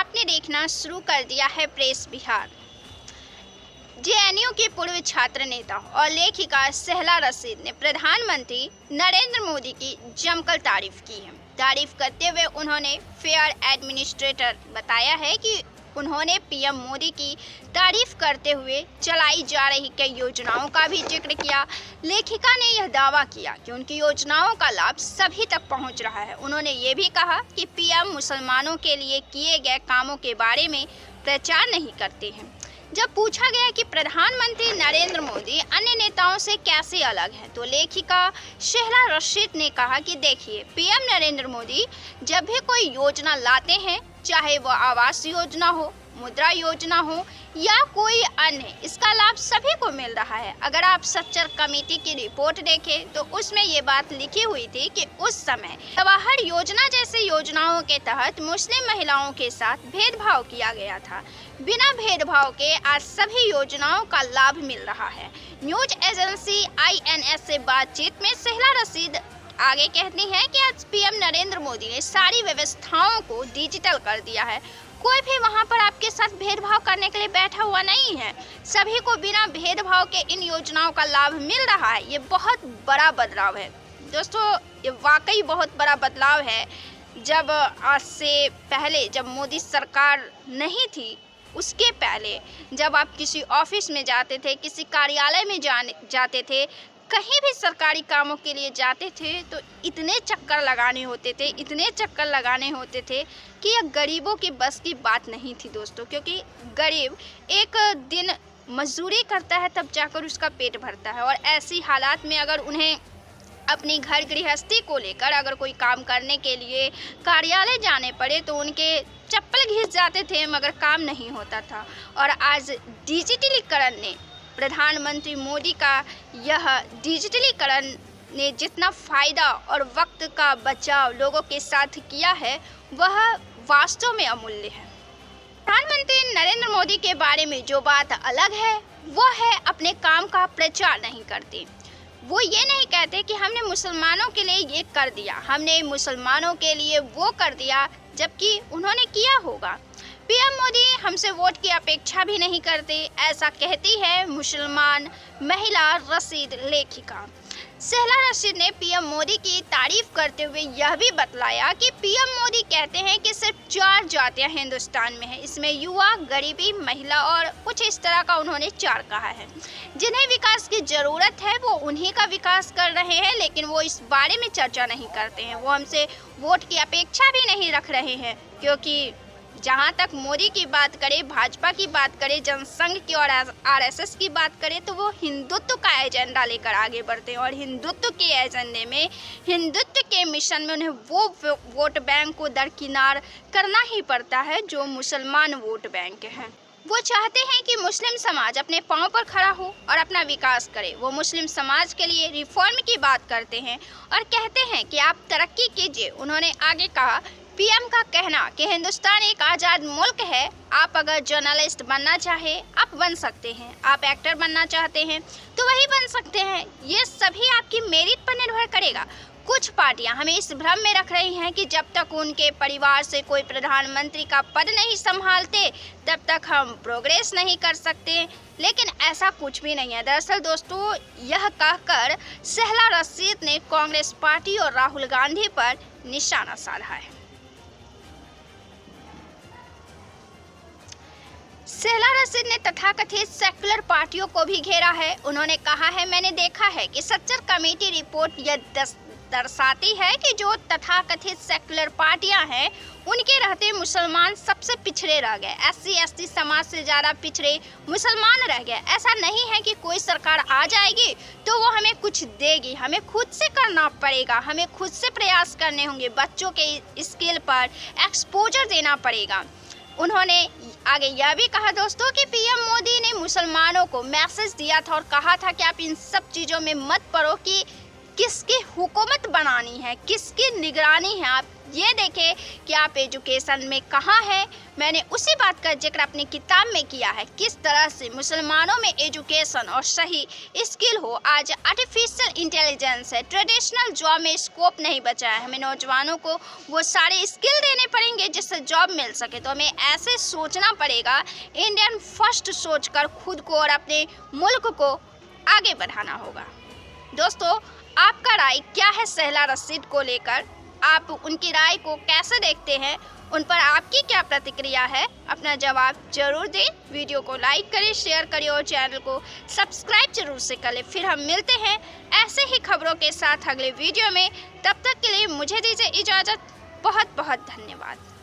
आपने देखना शुरू कर दिया है प्रेस बिहार। जेएनयू की पूर्व छात्र नेता और लेखिका सहला रशीद ने प्रधानमंत्री नरेंद्र मोदी की जमकर तारीफ की है। तारीफ करते हुए उन्होंने फेयर एडमिनिस्ट्रेटर बताया है कि उन्होंने पीएम मोदी की तारीफ करते हुए चलाई जा रही कई योजनाओं का भी जिक्र किया। लेखिका ने यह दावा किया कि उनकी योजनाओं का लाभ सभी तक पहुंच रहा है। उन्होंने ये भी कहा कि पीएम मुसलमानों के लिए किए गए कामों के बारे में प्रचार नहीं करते हैं। जब पूछा गया कि प्रधानमंत्री नरेंद्र मोदी अन्य नेताओं से कैसे अलग हैं, तो लेखिका सहला रशीद ने कहा कि देखिए, पीएम नरेंद्र मोदी जब भी कोई योजना लाते हैं, चाहे वो आवास योजना हो, मुद्रा योजना हो या कोई अन्य, इसका लाभ सभी को मिल रहा है। अगर आप सच्चर कमेटी की रिपोर्ट देखें तो उसमें ये बात लिखी हुई थी कि उस समय जवाहर योजना जैसे योजनाओं के तहत मुस्लिम महिलाओं के साथ भेदभाव किया गया था। बिना भेदभाव के आज सभी योजनाओं का लाभ मिल रहा है। न्यूज एजेंसी INS से बातचीत में सहला रशीद आगे कहती हैं कि आज पीएम नरेंद्र मोदी ने सारी व्यवस्थाओं को डिजिटल कर दिया है। कोई भी वहां पर आपके साथ भेदभाव करने के लिए बैठा हुआ नहीं है। सभी को बिना भेदभाव के इन योजनाओं का लाभ मिल रहा है। ये बहुत बड़ा बदलाव है दोस्तों, ये वाकई बहुत बड़ा बदलाव है। जब आज से पहले जब मोदी सरकार नहीं थी, उसके पहले जब आप किसी ऑफिस में जाते थे, किसी कार्यालय में जाते थे, कहीं भी सरकारी कामों के लिए जाते थे तो इतने चक्कर लगाने होते थे कि यह गरीबों की बस की बात नहीं थी दोस्तों। क्योंकि गरीब एक दिन मजदूरी करता है तब जाकर उसका पेट भरता है, और ऐसी हालात में अगर उन्हें अपनी घर गृहस्थी को लेकर अगर कोई काम करने के लिए कार्यालय जाने पड़े तो उनके चप्पल घिस जाते थे, मगर काम नहीं होता था। और आज डिजिटलीकरण ने, प्रधानमंत्री मोदी का यह डिजिटलीकरण ने जितना फ़ायदा और वक्त का बचाव लोगों के साथ किया है, वह वास्तव में अमूल्य है। प्रधानमंत्री नरेंद्र मोदी के बारे में जो बात अलग है वो है अपने काम का प्रचार नहीं करते। वो ये नहीं कहते कि हमने मुसलमानों के लिए ये कर दिया, हमने मुसलमानों के लिए वो कर दिया, जबकि उन्होंने किया होगा। पीएम मोदी हमसे वोट की अपेक्षा भी नहीं करते, ऐसा कहती है मुसलमान महिला रशीद लेखिका। सहला रशीद ने पीएम मोदी की तारीफ करते हुए यह भी बतलाया कि पीएम मोदी कहते हैं कि सिर्फ 4 जातियां हिंदुस्तान में हैं, इसमें युवा, गरीबी, महिला और कुछ इस तरह का उन्होंने 4 कहा है। जिन्हें विकास की ज़रूरत है वो उन्हीं का विकास कर रहे हैं, लेकिन वो इस बारे में चर्चा नहीं करते हैं। वो हमसे वोट की अपेक्षा भी नहीं रख रहे हैं, क्योंकि जहाँ तक मोदी की बात करें, भाजपा की बात करें, जनसंघ की और RSS की बात करें, तो वो हिंदुत्व का एजेंडा लेकर आगे बढ़ते हैं। और हिंदुत्व के एजेंडे में, हिंदुत्व के मिशन में उन्हें वो वोट बैंक को दरकिनार करना ही पड़ता है जो मुसलमान वोट बैंक हैं। वो चाहते हैं कि मुस्लिम समाज अपने पांव पर खड़ा हो और अपना विकास करे। वो मुस्लिम समाज के लिए रिफॉर्म की बात करते हैं और कहते हैं कि आप तरक्की कीजिए। उन्होंने आगे कहा, पीएम का कहना कि हिंदुस्तान एक आज़ाद मुल्क है, आप अगर जर्नलिस्ट बनना चाहे आप बन सकते हैं, आप एक्टर बनना चाहते हैं तो वही बन सकते हैं। ये सभी आपकी मेरिट पर निर्भर करेगा। कुछ पार्टियां हमें इस भ्रम में रख रही हैं कि जब तक उनके परिवार से कोई प्रधानमंत्री का पद नहीं संभालते तब तक हम प्रोग्रेस नहीं कर सकते, लेकिन ऐसा कुछ भी नहीं है। दरअसल दोस्तों, यह कहकर सहला रशीद ने कांग्रेस पार्टी और राहुल गांधी पर निशाना साधा है। सहला रशीद ने तथाकथित सेक्युलर पार्टियों को भी घेरा है। उन्होंने कहा है, मैंने देखा है कि सच्चर कमेटी रिपोर्ट यह दर्शाती है कि जो तथाकथित सेक्युलर पार्टियां हैं उनके रहते मुसलमान सबसे पिछड़े रह गए। SC ST समाज से ज़्यादा पिछड़े मुसलमान रह गए। ऐसा नहीं है कि कोई सरकार आ जाएगी तो वो हमें कुछ देगी, हमें खुद से करना पड़ेगा, हमें खुद से प्रयास करने होंगे, बच्चों के स्किल पर एक्सपोजर देना पड़ेगा। उन्होंने आगे यह भी कहा दोस्तों कि पीएम मोदी ने मुसलमानों को मैसेज दिया था और कहा था कि आप इन सब चीज़ों में मत पड़ो कि किसकी हुकूमत बनानी है, किसकी निगरानी है, आप ये देखें कि आप एजुकेशन में कहाँ हैं। मैंने उसी बात का जिक्र अपनी किताब में किया है, किस तरह से मुसलमानों में एजुकेशन और सही स्किल हो। आज आर्टिफिशियल इंटेलिजेंस है, ट्रेडिशनल जॉब में स्कोप नहीं बचा है। हमें नौजवानों को वो सारे स्किल देने पड़ेंगे जिससे जॉब मिल सके। तो हमें ऐसे सोचना पड़ेगा, इंडियन फर्स्ट सोचकर खुद को और अपने मुल्क को आगे बढ़ाना होगा। दोस्तों, आपका राय क्या है सहला रशीद को लेकर? आप उनकी राय को कैसे देखते हैं? उन पर आपकी क्या प्रतिक्रिया है? अपना जवाब जरूर दें। वीडियो को लाइक करें, शेयर करें और चैनल को सब्सक्राइब जरूर से करें। फिर हम मिलते हैं ऐसे ही खबरों के साथ अगले वीडियो में। तब तक के लिए मुझे दीजिए इजाज़त। बहुत बहुत धन्यवाद।